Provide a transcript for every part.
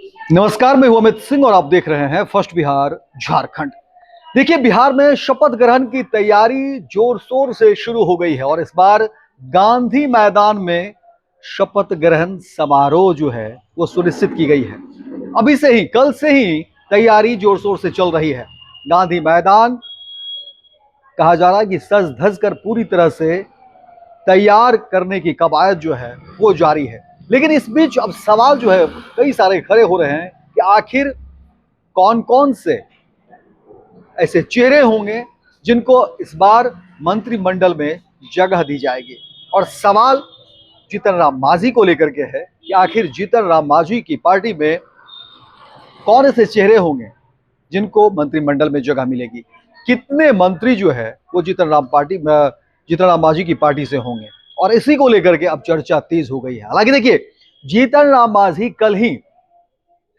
नमस्कार, मैं हूं अमित सिंह और आप देख रहे हैं फर्स्ट बिहार झारखंड। देखिए, बिहार में शपथ ग्रहण की तैयारी जोर शोर से शुरू हो गई है और इस बार गांधी मैदान में शपथ ग्रहण समारोह जो है वो सुनिश्चित की गई है। अभी से ही, कल से ही तैयारी जोर शोर से चल रही है। गांधी मैदान कहा जा रहा है कि सज धज कर पूरी तरह से तैयार करने की कवायद जो है वो जारी है। लेकिन इस बीच अब सवाल जो है कई सारे खड़े हो रहे हैं कि आखिर कौन कौन से ऐसे चेहरे होंगे जिनको इस बार मंत्रिमंडल में जगह दी जाएगी। और सवाल जीतन राम मांझी को लेकर के है कि आखिर जीतन राम मांझी की पार्टी में कौन ऐसे चेहरे होंगे जिनको मंत्रिमंडल में जगह मिलेगी। कितने मंत्री जो है वो जीतन राम मांझी की पार्टी से होंगे, और इसी को लेकर के अब चर्चा तेज हो गई है। हालांकि देखिए, जीतन राम मांझी कल ही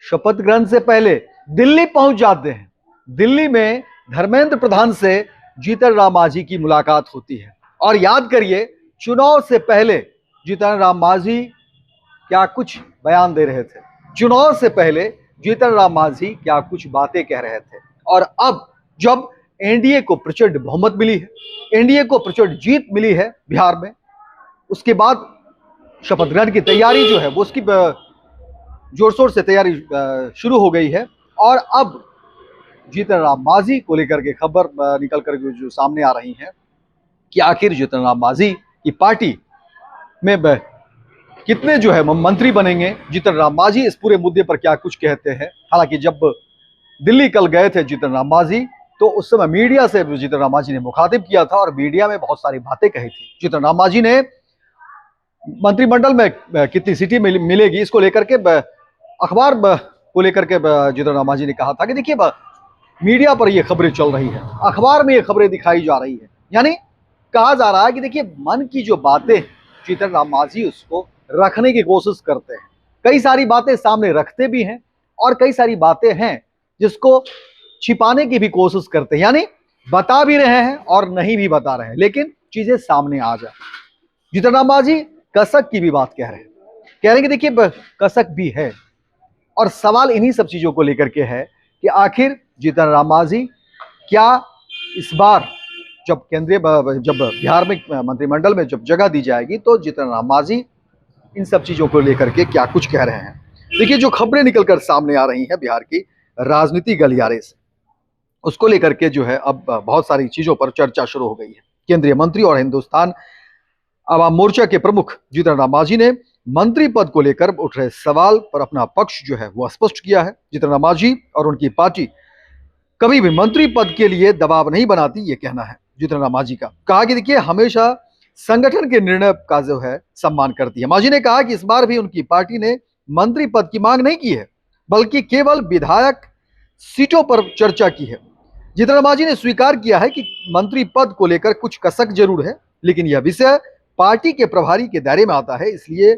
शपथ ग्रहण से पहले दिल्ली पहुंच जाते हैं। दिल्ली में धर्मेंद्र प्रधान से जीतन राम मांझी की मुलाकात होती है। और याद करिए, चुनाव से पहले जीतन राम मांझी क्या कुछ बयान दे रहे थे। चुनाव से पहले जीतन राम मांझी क्या कुछ बातें कह रहे थे। और अब जब एनडीए को प्रचंड बहुमत मिली है, एनडीए को प्रचंड जीत मिली है बिहार में, उसके बाद शपथ ग्रहण की तैयारी जो है वो उसकी जोर शोर से तैयारी शुरू हो गई है। और अब जीतन राम मांझी को लेकर के खबर निकल कर जो सामने आ रही है कि आखिर जीतन राम मांझी की पार्टी में कितने जो है मंत्री बनेंगे, जीतन राम मांझी इस पूरे मुद्दे पर क्या कुछ कहते हैं। हालांकि जब दिल्ली कल गए थे जीतन राम मांझी, तो उस समय मीडिया से जीतन राम मांझी ने मुखातिब किया था और मीडिया में बहुत सारी बातें कही थी। जीतन राम मांझी ने मंत्रिमंडल में कितनी सीटें मिलेगी इसको लेकर के अखबार को लेकर के जीतन राम मांझी ने कहा था कि देखिए, मीडिया पर ये खबरें चल रही है, अखबार में ये खबरें दिखाई जा रही है। यानी कहा जा रहा है कि देखिए, मन की जो बातें जीतन राम मांझी उसको रखने की कोशिश करते हैं। कई सारी बातें सामने रखते भी हैं और कई सारी बातें हैं जिसको छिपाने की भी कोशिश करते हैं। यानी बता भी रहे हैं और नहीं भी बता रहे हैं, लेकिन चीजें सामने आ जाए। जीतन राम मांझी कसक की भी बात कह रहे हैं, कि देखिए कसक भी है। और सवाल इन्हीं सब चीजों को लेकर के है कि आखिर जीतन राम मांझी क्या इस बार जब बिहार में मंत्रिमंडल में जब जगह दी जाएगी तो जीतन राम मांझी इन सब चीजों को लेकर के क्या कुछ कह रहे हैं। देखिए, जो खबरें निकलकर सामने आ रही हैं बिहार की राजनीति गलियारे से, उसको लेकर के जो है अब बहुत सारी चीजों पर चर्चा शुरू हो गई है। केंद्रीय मंत्री और हिंदुस्तान आवाम मोर्चा के प्रमुख जीतन राम मांझी ने मंत्री पद को लेकर उठ रहे सवाल पर अपना पक्ष जो है वो स्पष्ट किया है। जीतन राम मांझी और उनकी पार्टी कभी भी मंत्री पद के लिए दबाव नहीं बनाती, ये कहना है जीतन राम मांझी का। कहा कि देखिए, हमेशा संगठन के निर्णय का जो है सम्मान करती है। मांझी ने कहा कि इस बार भी उनकी पार्टी ने मंत्री पद की मांग नहीं की है, बल्कि केवल विधायक सीटों पर चर्चा की है। जीतन राम मांझी ने स्वीकार किया है कि मंत्री पद को लेकर कुछ कसक जरूर है, लेकिन यह विषय पार्टी के प्रभारी के दायरे में आता है, इसलिए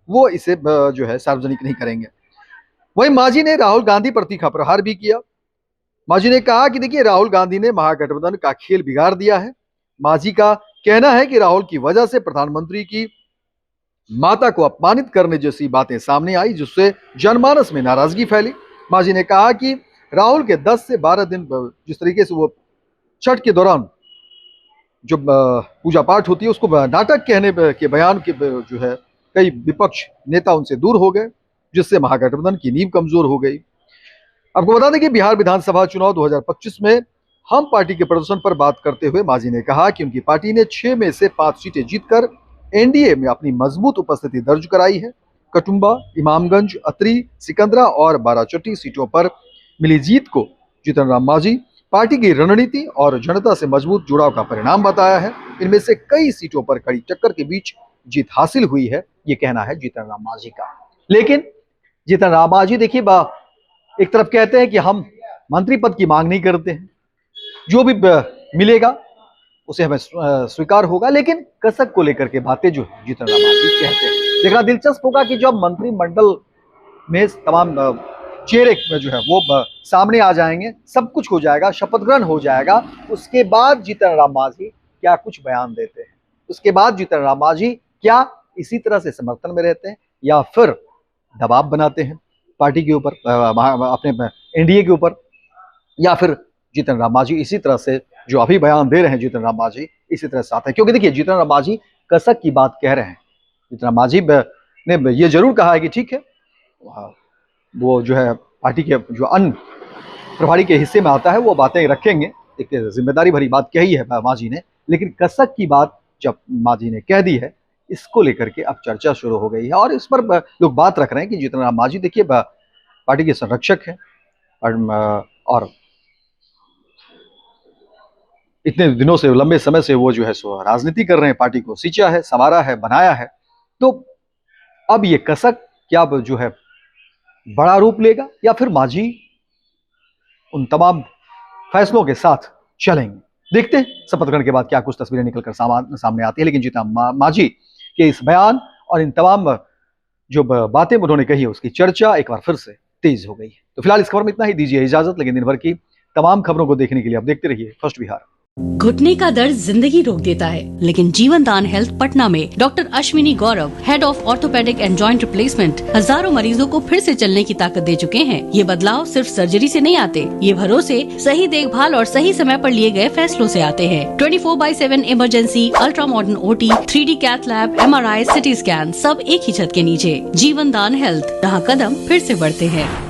वो इसे जो है सार्वजनिक नहीं करेंगे। वहीं मांझी ने राहुल गांधी पर तीखा प्रहार भी किया। मांझी ने कहा कि देखिए, राहुल गांधी ने महागठबंधन का खेल बिगाड़ दिया है। मांझी का कहना है कि राहुल की वजह से प्रधानमंत्री की माता को अपमानित करने जैसी बातें सामने आई, जिससे जनमानस में नाराजगी फैली। मांझी ने कहा कि राहुल के 10 से 12 दिन जिस तरीके से वो छठ के दौरान जो पूजा पाठ होती है उसको नाटक कहने के बयान के जो है कई विपक्ष नेता उनसे दूर हो गए, जिससे महागठबंधन की नींव कमजोर हो गई। आपको बता दें कि बिहार विधानसभा चुनाव 2025 में हम पार्टी के प्रदर्शन पर बात करते हुए मांझी ने कहा कि उनकी पार्टी ने 6 में से 5 सीटें जीतकर एनडीए में अपनी मजबूत उपस्थिति दर्ज कराई है। कटुंबा, इमामगंज, अतरी, सिकंदरा और बाराचट्टी सीटों पर मिली जीत को जीतन राम मांझी पार्टी की रणनीति और जनता से मजबूत जुड़ाव का परिणाम बताया है। इनमें से कई सीटों पर कड़ी टक्कर के बीच जीत हासिल हुई है, ये कहना है जीतन राम मांझी का। लेकिन जीतन राम मांझी देखिए, एक तरफ कहते हैं कि हम मंत्री पद की मांग नहीं करते हैं, जो भी मिलेगा उसे हमें स्वीकार होगा, लेकिन कसक को लेकर के बातें जो जीतन राम मांझी कहते हैं। देखना दिलचस्प होगा कि जब मंत्रिमंडल में तमाम चेहरे जो है वो सामने आ जाएंगे, सब कुछ हो जाएगा, शपथ ग्रहण हो जाएगा, उसके बाद जीतन राम मांझी क्या कुछ बयान देते हैं। उसके बाद जीतन राम मांझी क्या इसी तरह से समर्थन में रहते हैं या फिर दबाव बनाते हैं। पार्टी के ऊपर, अपने एनडीए के ऊपर, या फिर जीतन राम मांझी इसी तरह से जो अभी बयान दे रहे हैं जीतन राम मांझी इसी तरह से आते हैं। क्योंकि देखिए जीतन राम मांझी कसक की बात कह रहे हैं। जीतन राम मांझी ने ये जरूर कहा है कि ठीक है वो जो है पार्टी के जो अन्य प्रभारी के हिस्से में आता है वो बातें रखेंगे, एक जिम्मेदारी भरी बात कही है मांझी ने। लेकिन कसक की बात जब मांझी ने कह दी है, इसको लेकर के अब चर्चा शुरू हो गई है और इस पर लोग बात रख रहे हैं कि जीतन राम मांझी देखिए पार्टी के संरक्षक हैं और इतने दिनों से, लंबे समय से वो जो है सो राजनीति कर रहे हैं, पार्टी को सींचा है, संवारा है, बनाया है। तो अब ये कसक क्या जो है बड़ा रूप लेगा या फिर मांझी उन तमाम फैसलों के साथ चलेंगे? देखते हैं शपथ ग्रहण के बाद क्या कुछ तस्वीरें निकलकर सामने आती है। लेकिन जीतन मांझी के इस बयान और इन तमाम जो बातें उन्होंने कही है उसकी चर्चा एक बार फिर से तेज हो गई है। तो फिलहाल इस खबर में इतना ही, दीजिए इजाजत। लेकिन दिन भर की तमाम खबरों को देखने के लिए आप देखते रहिए फर्स्ट बिहार। घुटने का दर्द जिंदगी रोक देता है, लेकिन जीवन दान हेल्थ पटना में doctor Ashwini Gaurav, head of orthopaedic and joint replacement, हजारों मरीजों को फिर से चलने की ताकत दे चुके हैं। ये बदलाव सिर्फ सर्जरी से नहीं आते, ये भरोसे, सही देखभाल और सही समय पर लिए गए फैसलों से आते हैं। 24/7 emergency, ultra modern OT, 3D cath lab, MRI, CT scan, सब एक ही छत के नीचे। जीवन दान हेल्थ, जहाँ कदम फिर से बढ़ते हैं।